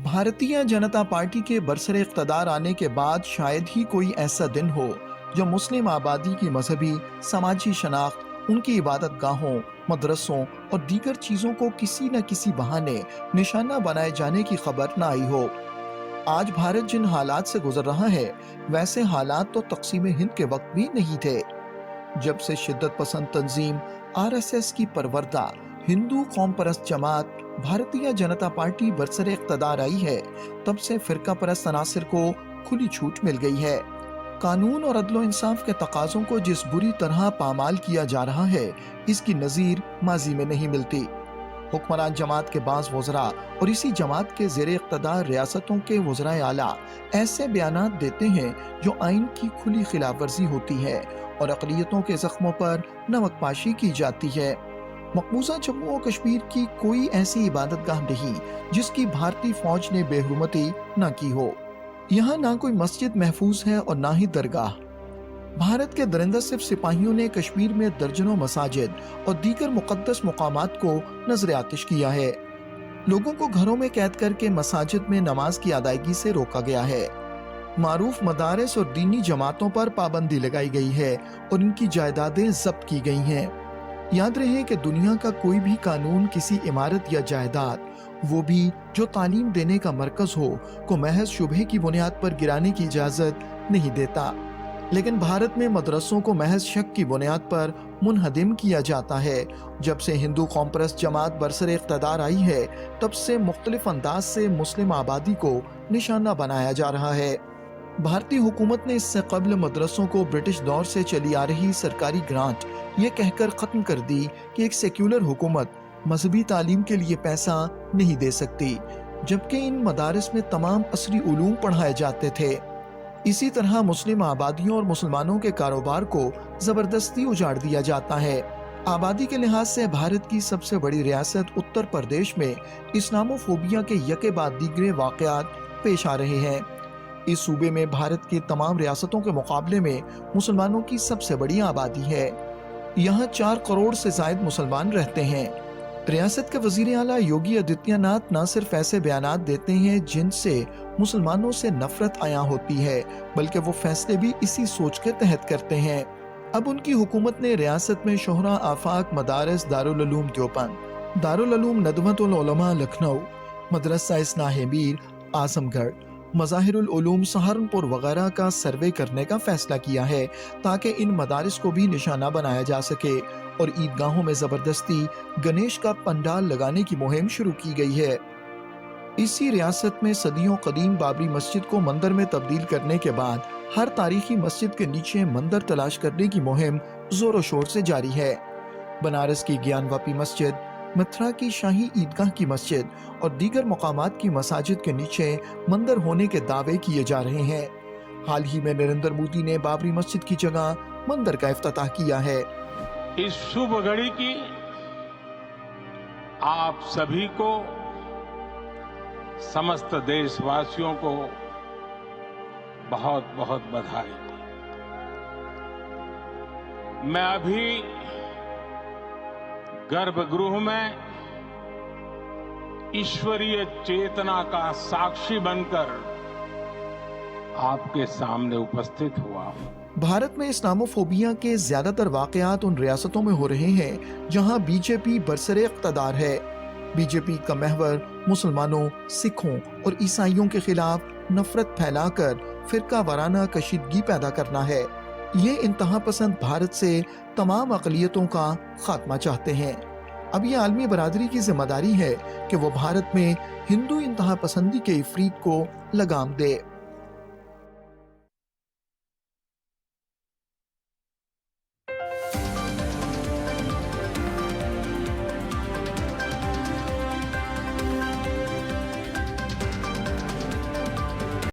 Bharatiya Janata party के बरसरे इख्तदार आने के बाद शायद ही कोई ऐसा दिन हो जो मुस्लिम आबादी की मजहबी समाजी शनाख्त, उनकी इबादत गाहों, मदरसों और दीगर चीज़ों को किसी न किसी बहाने निशाना बनाए जाने की खबर न आई हो। आज भारत जिन हालात से गुजर रहा है, वैसे हालात तो तक़सीम हिंद के वक्त भी नहीं थे। जब से शिद्दत पसंद तंजीम आरएसएस की परवरदा हिंदू कौम परस्त जमात भारतीय जनता पार्टी बरसरे इख्तदार आई है, तब से फिरका परस्त अनासिर को खुली छूट मिल गई है। कानून और अदलो इंसाफ के तकाज़ों को जिस बुरी तरह पामाल किया जा रहा है, इसकी नज़ीर माजी में नहीं मिलती। हुक्मरान जमात के बाज़ वज़रा और इसी जमात के ज़ेरे इख्तदार रियासतों के वज़राए आला ऐसे बयानात देते हैं जो आइन की खुली खिलाफ वर्जी होती है और अक़लियतों के ज़ख्मों पर नमकपाशी की जाती है। मकबूजा जम्मू और कश्मीर की कोई ऐसी इबादतगाह नहीं जिसकी भारतीय फौज ने बेहुरमती न की हो। यहाँ ना कोई मस्जिद महफूज है और ना ही दरगाह। भारत के दरिंदा सिर्फ सिपाहियों ने कश्मीर में दर्जनों मसाजिद और दीगर मुक़द्दस मुकामात को नजर आतिश किया है। लोगों को घरों में कैद करके मसाजिद में नमाज की अदायगी से रोका गया है। मारूफ मदारस और दीनी जमातों पर पाबंदी लगाई गई है और इनकी जायदादें जब्त की गई हैं। याद रहे कि दुनिया का कोई भी कानून किसी इमारत या जायदाद, वो भी जो तालीम देने का मरकज हो, को महज शुबहे की बुनियाद पर गिराने की इजाजत नहीं देता। लेकिन भारत में मदरसों को महज शक की बुनियाद पर मुनहदिम किया जाता है। जब से हिंदू कौम परस्त जमात बरसरे इख्तदार आई है, तब से मुख्तलिफ अंदाज से मुस्लिम आबादी को निशाना बनाया जा रहा है। भारतीय हुकूमत ने इससे कबल मदरसों को ब्रिटिश दौर से चली आ रही सरकारी ग्रांट ये कहकर ख़त्म कर दी कि एक सेक्युलर हुकूमत मजहबी तालीम के लिए पैसा नहीं दे सकती, जबकि इन मदारिस में तमाम असरी उलूम पढ़ाए जाते थे। इसी तरह मुस्लिम आबादियों और मुसलमानों के कारोबार को ज़बरदस्ती उजाड़ दिया जाता है। आबादी के लिहाज से भारत की सबसे बड़ी रियासत उत्तर प्रदेश में इस्लामोफोबिया के यके बाद दीगरे वाक़यात पेश आ रहे हैं। इस सूबे में भारत की तमाम रियासतों के मुकाबले में मुसलमानों की सबसे बड़ी आबादी है। यहाँ 4 करोड़ से ज़ायद मुसलमान रहते हैं। रियासत के वज़ीर आला योगी आदित्यनाथ न सिर्फ ऐसे बयानात देते हैं जिनसे मुसलमानों से नफरत आया होती है, बल्कि वो फैसले भी इसी सोच के तहत करते हैं। अब उनकी हुकूमत ने रियासत में शोहरा आफाक मदारस दारुल उलूम देवबंद, दारुल उलूम नदवतुल उलमा लखनऊ, मदरसा इस्लाह मीर आजमगढ़, मज़ाहिरुल उलूम सहारनपुर वगैरह का सर्वे करने का फैसला किया है, ताकि इन मदारिस को भी निशाना बनाया जा सके। और ईदगाहों में ज़बरदस्ती गणेश का पंडाल लगाने की मुहिम शुरू की गई है। इसी रियासत में सदियों कदीम बाबरी मस्जिद को मंदिर में तब्दील करने के बाद हर तारीखी मस्जिद के नीचे मंदिर तलाश करने की मुहिम जोरों शोर से जारी है। बनारस की ज्ञानवापी मस्जिद, मथुरा की शाही ईदगाह की मस्जिद और दीगर मकामात की मसाजिद के नीचे मंदिर होने के दावे किए जा रहे हैं। हाल ही में नरेंद्र मोदी ने बाबरी मस्जिद की जगह मंदिर का इफ्तिताह किया है। इस शुभ घड़ी की आप सभी को, समस्त देशवासियों को बहुत बहुत बधाई। मैं अभी गर्भगृह में ईश्वरीय चेतना का साक्षी बनकर आपके सामने उपस्थित हुआ हूं। भारत में इस्लामोफोबिया के ज्यादातर वाकयात उन रियासतों में हो रहे हैं जहां बीजेपी बरसरे इख्तदार है। बीजेपी का महवर मुसलमानों, सिखों और ईसाइयों के खिलाफ नफरत फैलाकर फिरका वाराना कशीदगी पैदा करना है। ये इंतहा पसंद भारत से तमाम अक़लियतों का खात्मा चाहते हैं। अब ये आलमी बरादरी की जिम्मेदारी है कि वो भारत में हिंदू इंतहा पसंदी के इफरीत को लगाम दे।